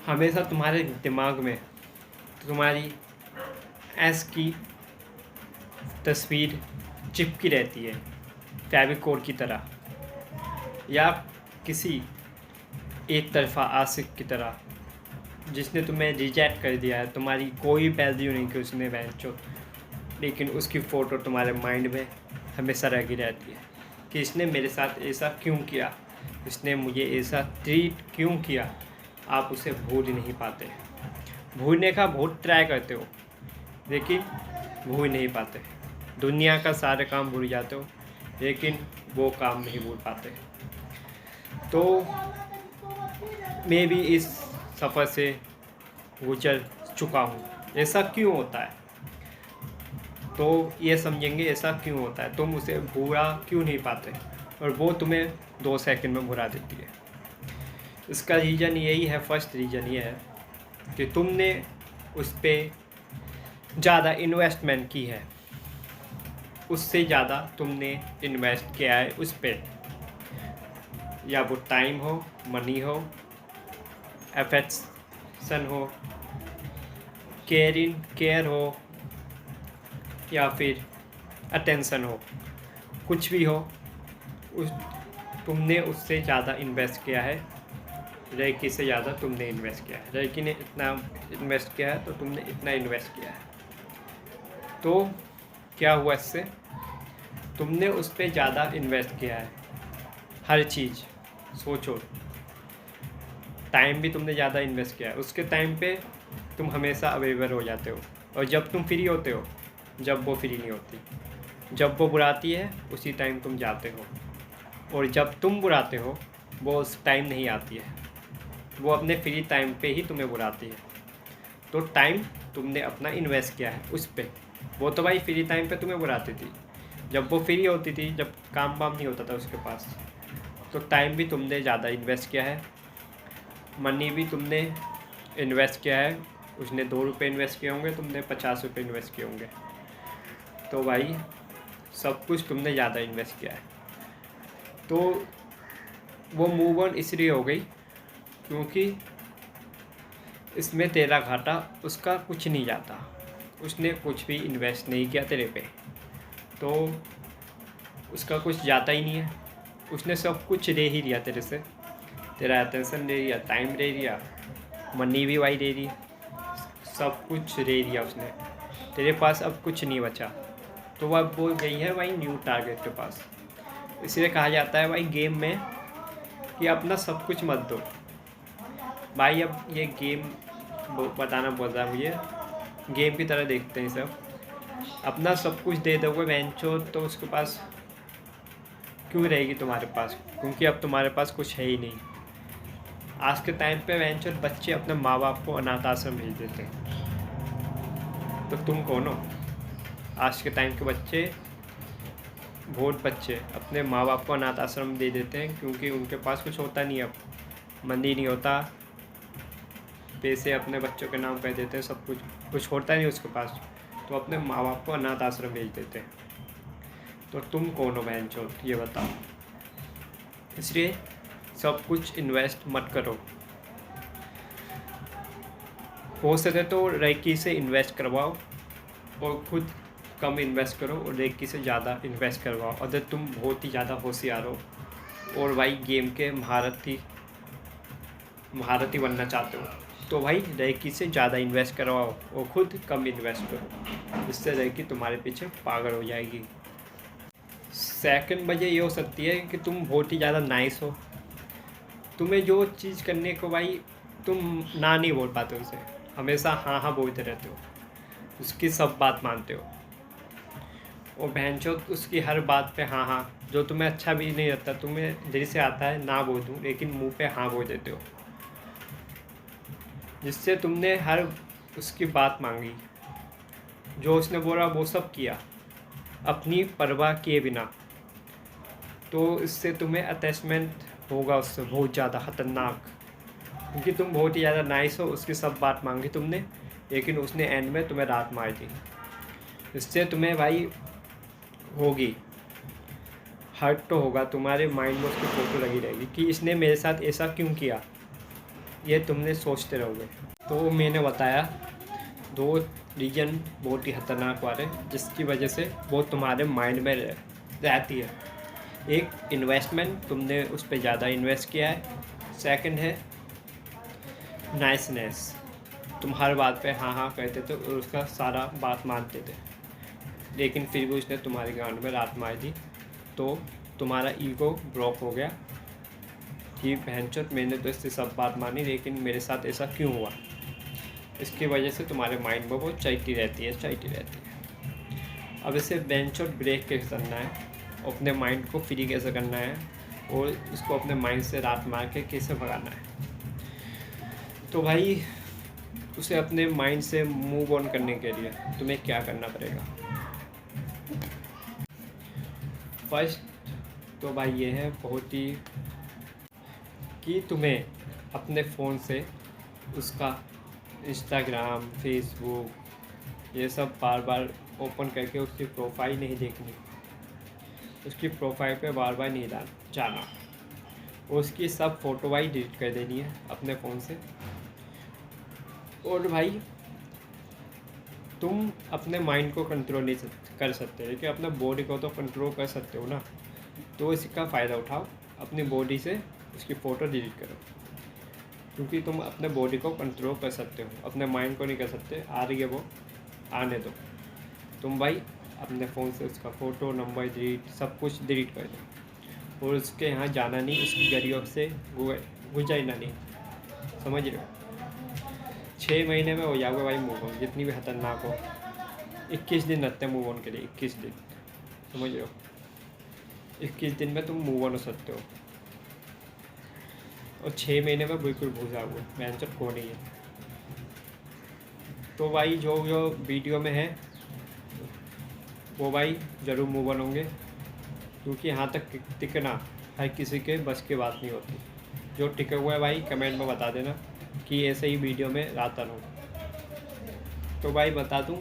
हमेशा तुम्हारे दिमाग में तुम्हारी एस की तस्वीर चिपकी रहती है फेविकोल की तरह, या किसी एक तरफा आशिक की तरह जिसने तुम्हें रिजेक्ट कर दिया है, तुम्हारी कोई वैल्यू नहीं कि उसने बेंचो, लेकिन उसकी फ़ोटो तुम्हारे माइंड में हमेशा रही रहती है कि इसने मेरे साथ ऐसा क्यों किया, इसने मुझे ऐसा ट्रीट क्यों किया। आप उसे भूल ही नहीं पाते। भूलने का बहुत ट्राई करते हो लेकिन भूल नहीं पाते। दुनिया का सारे काम भूल जाते हो लेकिन वो काम नहीं भूल पाते। तो मैं भी इस सफ़र से गुजर चुका हूँ। ऐसा क्यों होता है, तो ये समझेंगे ऐसा क्यों होता है। तुम उसे भूला क्यों नहीं पाते और वो तुम्हें 2 सेकंड में भुला देती है। इसका रीज़न यही है, फर्स्ट रीज़न ये है कि तुमने उस पर ज़्यादा इन्वेस्टमेंट की है, उससे ज़्यादा तुमने इन्वेस्ट किया है उस पर, या वो टाइम हो, मनी हो, अफेक्शन हो, केयर हो, या फिर अटेंशन हो, कुछ भी हो, तुमने उससे ज़्यादा इन्वेस्ट किया है। रेकी से ज़्यादा तुमने इन्वेस्ट किया है। रेकी ने इतना इन्वेस्ट किया है तो तुमने इतना इन्वेस्ट किया है। तो क्या हुआ इससे, तुमने उस पर ज़्यादा इन्वेस्ट किया है। हर चीज़ सोचो, टाइम भी तुमने ज़्यादा इन्वेस्ट किया है। उसके टाइम पे तुम हमेशा अवेलेबल हो जाते हो, और जब तुम फ्री होते हो, जब वो फ्री नहीं होती, जब वो बुलाती है उसी टाइम तुम जाते हो, और जब तुम बुलाते हो वो उस टाइम नहीं आती है, वो अपने फ्री टाइम पे ही तुम्हें बुलाती है। तो टाइम तुमने अपना इन्वेस्ट किया है उस पर। वो तो भाई फ्री टाइम पे तुम्हें बुलाती थी, जब वो फ्री होती थी, जब काम वाम नहीं होता था उसके पास, तो टाइम भी तुमने ज़्यादा इन्वेस्ट किया है। मनी भी तुमने इन्वेस्ट किया है। उसने 2 रुपये इन्वेस्ट किए होंगे, तुमने 50 रुपये इन्वेस्ट किए होंगे। तो भाई सब कुछ तुमने ज़्यादा इन्वेस्ट किया है। तो वो मूव ऑन इसलिए हो गई क्योंकि इसमें तेरा घाटा उसका कुछ नहीं जाता। उसने कुछ भी इन्वेस्ट नहीं किया तेरे पे, तो उसका कुछ जाता ही नहीं है। उसने सब कुछ ले ही लिया तेरे से, तेरा अटेंशन ले लिया, टाइम ले लिया, मनी भी भाई ले ली, सब कुछ ले लिया उसने। तेरे पास अब कुछ नहीं बचा, तो अब वो गई है भाई न्यू टारगेट के पास। इसलिए कहा जाता है भाई गेम में कि अपना सब कुछ मत दो भाई। अब ये गेम बताना बोल रहा है मुझे, गेम की तरह देखते हैं सब। अपना सब कुछ दे दोगे बेंचो तो उसके पास क्यों रहेगी तुम्हारे पास, क्योंकि अब तुम्हारे पास कुछ है ही नहीं। आज के टाइम पे बेंचो बच्चे अपने माँ बाप को अनाथ आश्रम भेज देते हैं, तो तुम कौन हो। आज के टाइम के बच्चे, बहुत बच्चे अपने माँ बाप को अनाथ आश्रम दे देते हैं क्योंकि उनके पास कुछ होता नहीं, अब मनी नहीं होता, पैसे अपने बच्चों के नाम कर देते हैं, सब कुछ होता नहीं उसके पास, तो अपने माँ बाप को अनाथ आश्रम भेज देते हैं। तो तुम कौन हो बहन चोद, ये बताओ। इसलिए सब कुछ इन्वेस्ट मत करो। हो सके तो रेकी से इन्वेस्ट करवाओ और खुद कम इन्वेस्ट करो, और रेकी से ज़्यादा इन्वेस्ट करवाओ। अगर तुम बहुत ही ज़्यादा होशियार हो और भाई गेम के महारथी बनना चाहते हो, तो भाई रेकी से ज़्यादा इन्वेस्ट करवाओ और खुद कम इन्वेस्ट करो। इससे रेकी तुम्हारे पीछे पागल हो जाएगी। सेकंड वजह ये हो सकती है कि तुम बहुत ही ज़्यादा नाइस हो। तुम्हें जो चीज़ करने को भाई तुम ना नहीं बोल पाते उसे, हमेशा हाँ हाँ बोलते रहते हो, उसकी सब बात मानते हो, और बहनचो उसकी हर बात पे हाँ हाँ। जो तुम्हें अच्छा भी नहीं लगता, तुम्हें दिल से आता है ना बोल दूँ, लेकिन मुंह पे हाँ बोल देते हो, जिससे तुमने हर उसकी बात मांगी, जो उसने बोला वो सब किया अपनी परवाह किए बिना। तो इससे तुम्हें अटैचमेंट होगा उससे बहुत ज़्यादा ख़तरनाक, क्योंकि तुम बहुत ही ज़्यादा नाइस हो। उसकी सब बात मांगी तुमने, लेकिन उसने एंड में तुम्हें रात मार दी। इससे तुम्हें भाई होगी, हर्ट तो होगा, तुम्हारे माइंड में उसकी फ़ोटो लगी रहेगी कि इसने मेरे साथ ऐसा क्यों किया, ये तुमने सोचते रहोगे। तो मैंने बताया 2 रीजन बहुत ही खतरनाक वाले, जिसकी वजह से वो तुम्हारे माइंड में रहती है। एक, इन्वेस्टमेंट, तुमने उस पर ज़्यादा इन्वेस्ट किया है। सेकंड है नाइसनेस, तुम हर बात पे हाँ हाँ कहते थे और उसका सारा बात मानते थे, लेकिन फिर भी उसने तुम्हारे गांड में लात मार दी। तो तुम्हारा ईगो ब्लॉक हो गया कि बहनचोद मैंने तो इससे सब बात मानी, लेकिन मेरे साथ ऐसा क्यों हुआ। इसकी वजह से तुम्हारे माइंड में वो चलती रहती है। अब इसे बहनचोद ब्रेक कैसे करना है, अपने माइंड को फ्री कैसे करना है, और उसको अपने माइंड से रात मार के कैसे भगाना है। तो भाई उसे अपने माइंड से मूव ऑन करने के लिए तुम्हें क्या करना पड़ेगा। फर्स्ट तो भाई ये है बहुत ही कि तुम्हें अपने फ़ोन से उसका इंस्टाग्राम, फेसबुक ये सब बार बार ओपन करके उसकी प्रोफाइल नहीं देखनी, उसकी प्रोफाइल पे बार बार नहीं जाना, उसकी सब फ़ोटो भाई डिलीट कर देनी है अपने फ़ोन से। और भाई तुम अपने माइंड को कंट्रोल नहीं कर सकते, लेकिन अपने बॉडी को तो कंट्रोल कर सकते हो ना। तो इसका फ़ायदा उठाओ, अपनी बॉडी से उसकी फ़ोटो डिलीट करो, क्योंकि तुम अपने बॉडी को कंट्रोल कर सकते हो, अपने माइंड को नहीं कर सकते। आ रही है वो, आने दो। तुम भाई अपने फ़ोन से उसका फ़ोटो, नंबर डिलीट, सब कुछ डिलीट कर दो, और उसके यहाँ जाना नहीं, उसकी गलियों से गुजरना नहीं, समझ रहे हो। 6 महीने में हो जाओगे भाई मूव ऑन, जितनी भी खतरनाक हो। 21 दिन लगते हैं मूव ऑन के लिए, 21 दिन, समझ रहे हो। 21 दिन में तुम मूव ऑन हो सकते हो, और 6 महीने में बिल्कुल भूल जाओगे मैंने जब कौन ही है। तो भाई जो जो वीडियो में है वो भाई ज़रूर मूव ऑन होंगे, क्योंकि यहाँ तक टिकना हर किसी के बस की बात नहीं होती। जो टिके हुआ है भाई कमेंट में बता देना कि ऐसे ही वीडियो में लाता रहूँ। तो भाई बता दूँ,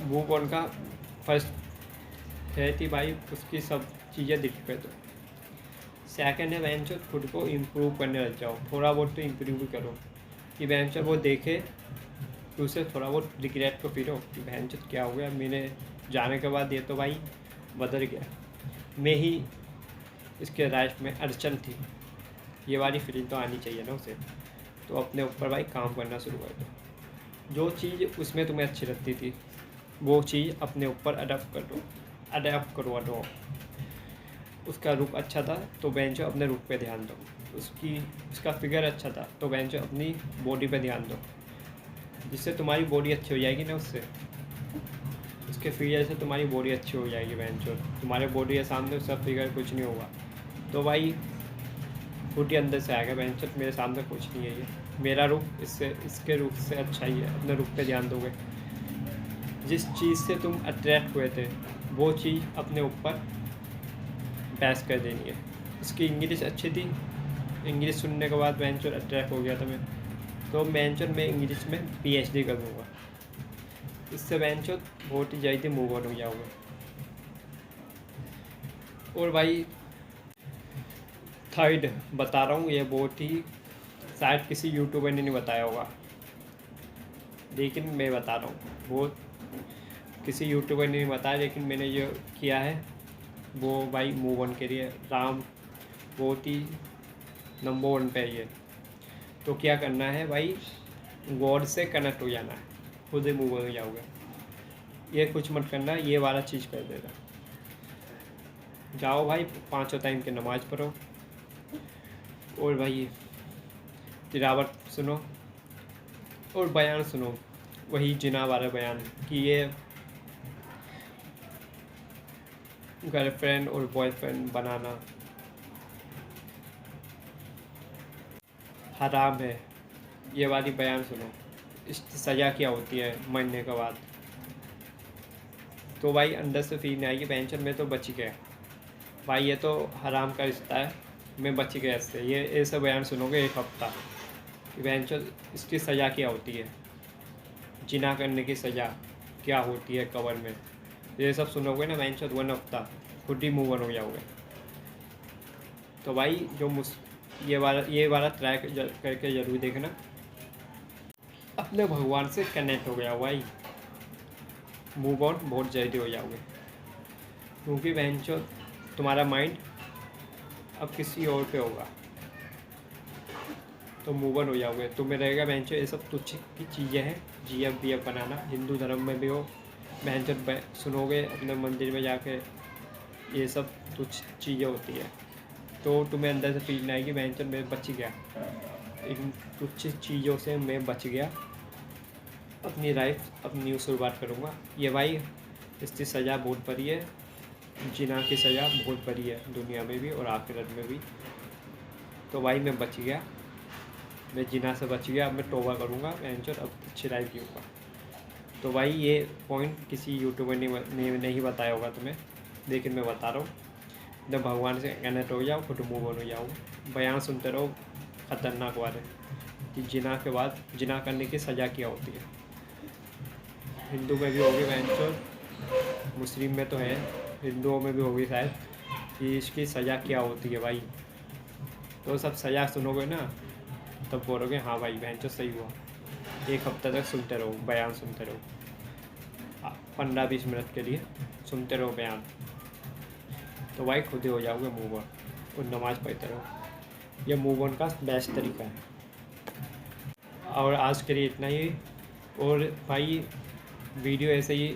मूव ऑन का फर्स्ट है कि भाई उसकी सब चीज़ें डिलीट कर दो। सेकंड है बहन चोद खुद को इम्प्रूव करने लग जाओ, थोड़ा बहुत तो इम्प्रूव भी करो, कि बहन चोद वो देखे तो उसे थोड़ा बहुत रिग्रेट को फील हो कि बहन चोद क्या हो गया, मैंने जाने के बाद ये तो भाई बदल गया, मैं ही इसके लाइफ में अड़चन थी। ये वाली फीलिंग तो आनी चाहिए ना उसे। तो अपने ऊपर भाई काम करना शुरू कर दो। जो चीज़ उसमें तुम्हें अच्छी लगती थी वो चीज़ अपने ऊपर अडेप्ट करो। उसका रुख अच्छा था तो बेंचो अपने रुख पे ध्यान दो, उसका फिगर अच्छा था तो बेंचो अपनी बॉडी पे ध्यान दो, जिससे तुम्हारी बॉडी अच्छी हो जाएगी ना। उसके फिगर से तुम्हारी बॉडी अच्छी हो जाएगी बेंचो। तुम्हारे बॉडी के सामने सब फिगर कुछ नहीं होगा, तो भाई खुद ही अंदर से आएगा बेंचो मेरे सामने कुछ नहीं है, ये मेरा रुख इसके रुख से अच्छा ही है। अपने रुख पे ध्यान दोगे, जिस चीज़ से तुम अट्रैक्ट हुए थे वो चीज़ अपने ऊपर पैस कर देनी है। इसकी इंग्लिश अच्छी थी, इंग्लिश सुनने के बाद बेंचर अट्रैक्ट हो गया था मैं, तो बेंचर मैं इंग्लिश में PhD कर दूँगा। इससे बेंचर बहुत ही जल्दी मूव ऑन हो जाओगे। और भाई थर्ड बता रहा हूँ, ये बहुत ही शायद किसी यूट्यूबर ने नहीं बताया होगा, लेकिन मैं बता रहा हूँ। वो किसी यूट्यूबर ने नहीं बताया, लेकिन मैंने जो किया है वो भाई मूव ऑन के लिए राम बहुत ही नंबर 1 पे है ये। तो क्या करना है भाई, गॉड से कनेक्ट हो जाना है, खुद ही मूव ऑन हो जाओगे। ये कुछ मत करना, ये वाला चीज़ कर देना। जाओ भाई 5 टाइम की नमाज़ पढ़ो, और भाई तिलावत सुनो और बयान सुनो, वही जिना वाला बयान कि ये गर्लफ्रेंड और बॉयफ्रेंड बनाना हराम है, ये वाली बयान सुनो। इसकी सज़ा क्या होती है मरने के बाद। तो भाई अंदर से फील नहीं आएगी बेंचर में तो बच गया भाई, ये तो हराम का रिश्ता है, मैं बच गया इससे। ये ऐसा बयान सुनोगे 1 हफ्ता कि बेंचर इसकी सज़ा क्या होती है, जिना करने की सज़ा क्या होती है कब्र में। ये सब सुनोगे ना बेंचर 1 हफ्ता, खुद ही मूव ऑन हो जाओगे। तो भाई जो ये वाला ट्राई करके ज़रूर देखना। अपने भगवान से कनेक्ट हो गया भाई, मूव ऑन बहुत जल्दी हो जाओगे, क्योंकि बहनचो तुम्हारा माइंड अब किसी और पे होगा, तो मूव ऑन हो जाओगे। तुम्हें रहेगा बहनचो ये सब तुच्छ की चीज़ें हैं, जीएफ बीएफ बनाना। हिंदू धर्म में भी हो बहनचो सुनोगे अपने मंदिर में जाके, ये सब तुच्छ चीज़ें होती है, तो तुम्हें अंदर से फील आएगी बहनचो मैं बच गया, इन तुच्छ चीज़ों से मैं बच गया, अपनी लाइफ अब न्यू शुरुआत करूँगा। ये भाई इसकी सज़ा बहुत बड़ी है, जिना की सज़ा बहुत बड़ी है दुनिया में भी और आखिरत में भी। तो भाई मैं बच गया, मैं जिना से बच गया, अब मैं तौबा करूँगा बहनचोद, अब अच्छी लाइफ जीऊँगा। तो भाई ये पॉइंट किसी यूट्यूबर ने नहीं बताया होगा तुम्हें, लेकिन मैं बता रहा हूँ। जब भगवान से कनेक्ट हो जाओ, खुद मूव ऑन हो जाओ। बयान सुनते रहो ख़तरनाक वाले कि जिना के बाद जिना करने की सज़ा क्या होती है। हिंदू में भी होगी बहनचोद, मुस्लिम में तो है, हिंदुओं में भी होगी शायद, कि इसकी सज़ा क्या होती है भाई। तो सब सज़ा सुनोगे ना, तब बोलोगे हाँ भाई बहनचोद सही हुआ। एक हफ्ते तक सुनते रहो, बयान सुनते रहो, 15-20 मिनट के लिए सुनते रहो बयान, तो भाई खुद ही हो जाओगे मूव ऑन। और नमाज़ पढ़ते रहो, ये मूव ऑन का बेस्ट तरीका है। और आज के लिए इतना ही। और भाई वीडियो ऐसे ही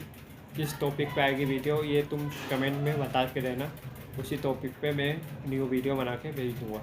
किस टॉपिक पे आएगी वीडियो, ये तुम कमेंट में बता के रहना, उसी टॉपिक पे मैं न्यू वीडियो बना के भेज दूँगा।